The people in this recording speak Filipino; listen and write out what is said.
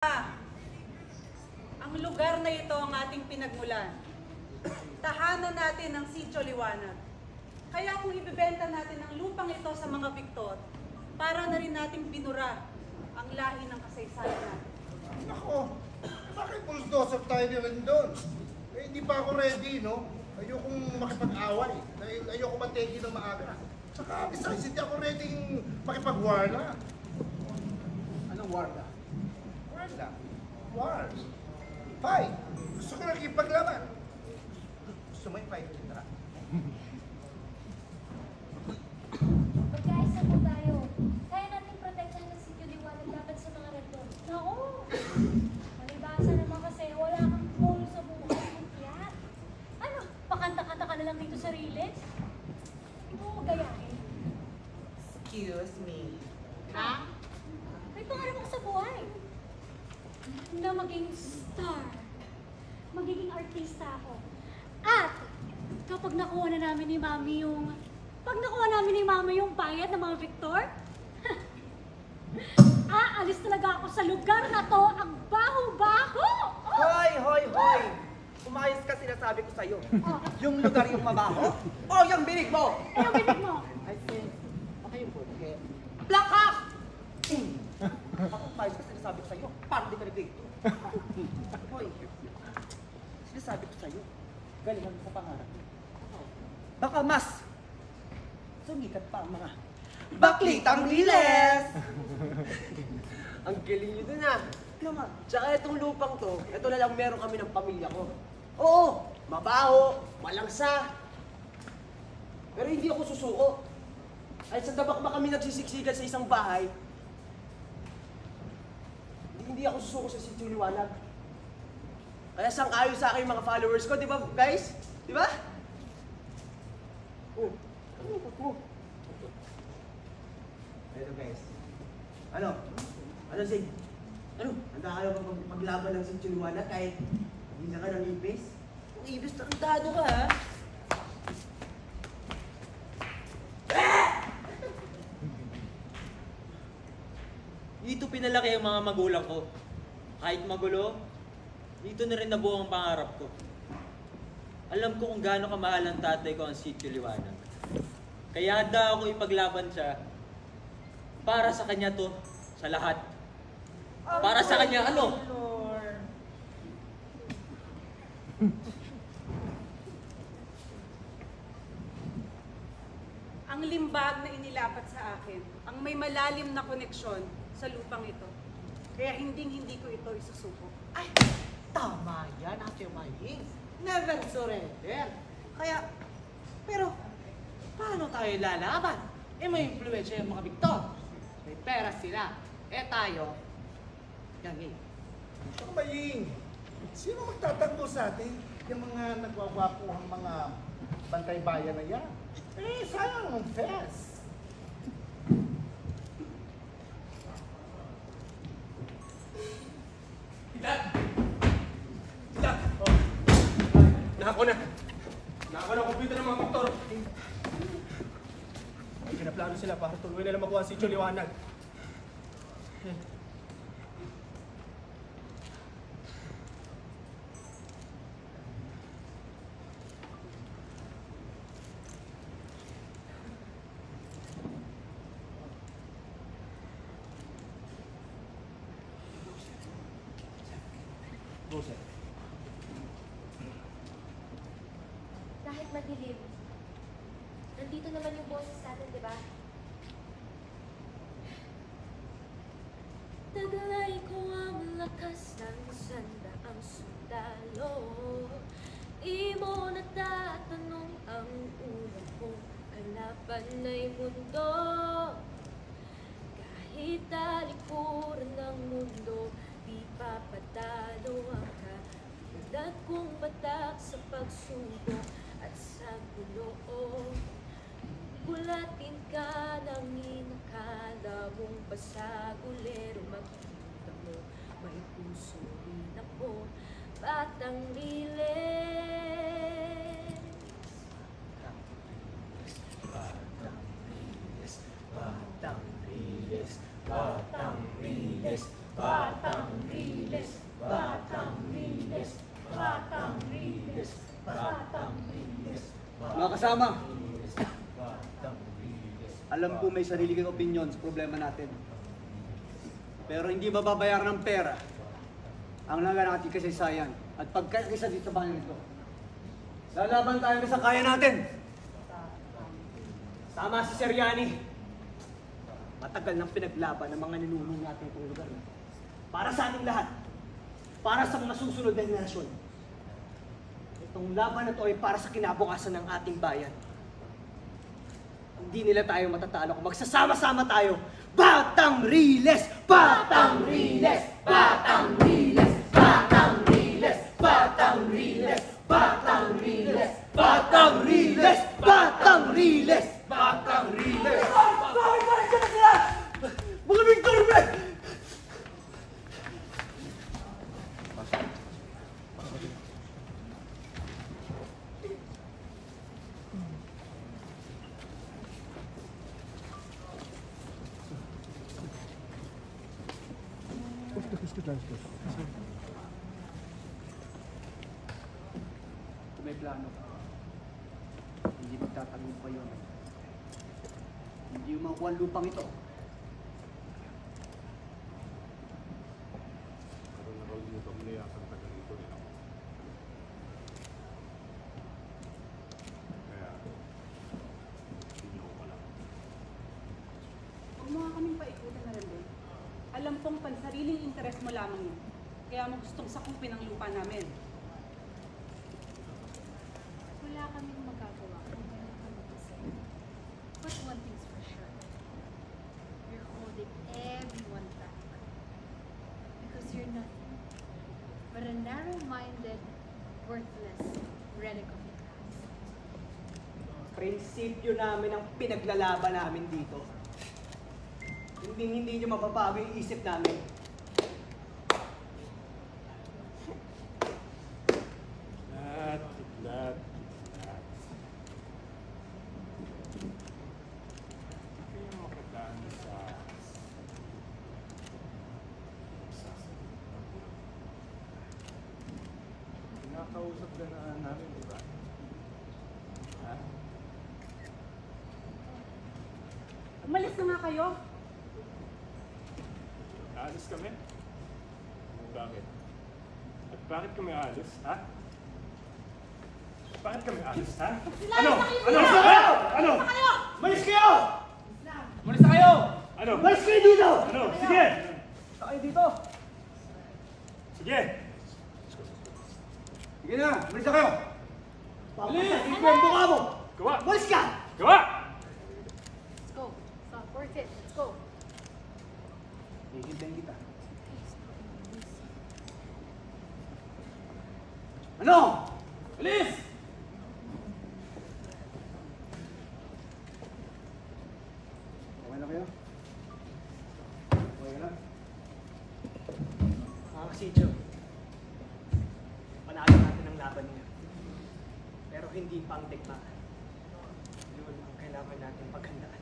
Ang lugar na ito ang ating pinagmulan. Tahanan natin ang Sitio Liwanag. Kaya kung ibibenta natin ang lupang ito sa mga Victor, para na rin nating binura ang lahi ng kasaysayan natin. Nako, bakit bulldozer tayo rin doon? Eh, hindi pa ako ready, no? Ayokong makipag-away. Ayoko mategi ng maaga. Saka, besides, hindi ako ready makipag-warla. Anong warla? Warla? Wars. Fight. Gusto ko nakipaglaban. Gusto mo yung fight, Tara. Magkaisa po tayo. Kaya natin proteksyon ng Sitio Liwanag dapat sa mga rektor. Naku! Malibasa naman kasi wala kang goal sa buhay. Kaya, ano, pakanta-kanta ka na lang dito sa Riles? Hindi mo magayahin. Excuse me. Ha? May pangarap ako sa buhay. Na maging star. Magiging artista ako. At, kapag nakuha na namin ni Mami yung... Pag nakuha namin ni Mami yung bayad ng mga Victor, aalis talaga ako sa lugar na to, ang baho-baho! Oh! Hoy, hoy, hoy! Umayos ka, sinasabi ko sa'yo. Oh. Yung lugar yung mabaho? O yung binig mo? Eh, yung bibig mo! I think, baka yung buke. Black Hawk! Ako umayos ka, sinasabi ko sa'yo. Parang di ka nagdito. Hoy, sinasabi ko sa'yo. Galingan mo sa pangarap mo. Baka mas sumikat pa ang mga baklitang Riles! Ang galing nyo dun ah. Naman. Tsaka itong lupang to, ito na lang meron kami ng pamilya ko. Oo, mabaho, malangsa. Pero hindi ako susuko. Ay sa dabak ba kami nagsisiksikan sa isang bahay, hindi ako susuko sa Sitio Liwanag. Kaya sang-ayon sa akin mga followers ko, di ba guys? Di ba? Oh, ano mo? Eto guys. Ano? Ano Sig? Ano? Handa kayo maglaban ng Sitio Liwanag kahit hindi na ka ng ipis? Kung ibis, tarantado ka ha? Dito pinalaki ang mga magulang ko. Kahit magulo, dito na rin nabuo ang pangarap ko. Alam ko kung gaano kamahal ang tatay ko ang Sitio Liwanag. Kaya handa ako ipaglaban siya. Para sa kanya to, sa lahat. Para sa kanya, ano? Ang limbag na inilapat sa akin, ang may malalim na koneksyon sa lupang ito. Kaya hindi ko ito isusuko. Ay, tama yan, Ate Maying. Never surrender. Kaya, pero, paano tayo lalaban? Eh, may influensya yung mga Victor. May pera sila. Eh, tayo, yan eh. Saka Maying, sino magtatanggol sa atin? Yung mga nagwagwapuhang mga bantay bayan na yan. Eh, sayang ang fest. Dad! Dad! Oh. Nako na ang computer ng mga doktor. May pinaplano sila para tuloy nila makuha ang Sitio Liwanag. Rose. Kahit madilim, nandito naman yung boses natin, di ba? Tagalay ko ang lakas ng sandaang sundalo. Di mo natatanong ang ulo kong kalaban ay mundo. Kahit talikuran ng mundo, di papatalo ang kapalat kong batak sa pagsubok at sa gulo. Gulatin ka ng inakala mong basagulero. Makikita mo, may puso rin ako, Batang Riles. Batang Riles, Batang Riles, Batang Riles, Batang Riles. kasama. Alam ko may sarili kang opinion sa problema natin. Pero hindi mababayaran ng pera ang laga natin kasaysayan at pagkakaisa dito sa bayan nito. Lalaban tayo sa kaya natin. Tama si Sir Yani. Matagal nang pinaglaban ng mga ninuno natin itong lugar. Para sa ating lahat. Para sa mga susunod na henerasyon. Itong laban na ito ay para sa kinabukasan ng ating bayan. Hindi nila tayo matatalo kung magsasama-sama tayo. Batang Riles! Batang Riles! Batang Riles! Batang Riles! Batang Riles! Batang Riles! Batang Riles! Batang Riles! Batang Riles! Bakit ba na sila? Mga Victor, be! Kung may plano ka, hindi magtatagumpay yun. Hindi mo makuha ang lupang ito. Huwag mo nga kaming paikutan na rin, Boy. Alam kong pansariling interes mo lamang yun. Kaya mo gustong sakupin ang lupa namin. Wala kaming magagawa kung meron kami kasi. But one thing's for sure. You're holding everyone back. Because you're nothing but a narrow-minded, worthless relic of the past. Prinsipyo namin ang pinaglalaban namin dito. Hindi nyo mababago yung isip namin. Lahat. Kaya makadaan sa kinakausap ka na namin, di ba? Ha? Umalis na nga kayo. Aalis kami? Bakit? At bakit kami aalis, ha? Bakit kami aalis, ha? Ano? Ano? Malis kayo! Malis na kayo! Ano? Malis kayo dito! Ano? Sige! Sa kayo dito! Sige! Sige na, malis na kayo! Papasakin ko yung mukha mo! Gawa! Malis ka! Gawa! Let's go. It's not worth it. Let's go. Hihintayin kita. Ano? Alis! Okay na kayo? Okay na? Mga kasidyo, panalo natin ang laban niya. Pero hindi pang digmaan. Yun ang kailangan natin paghandaan.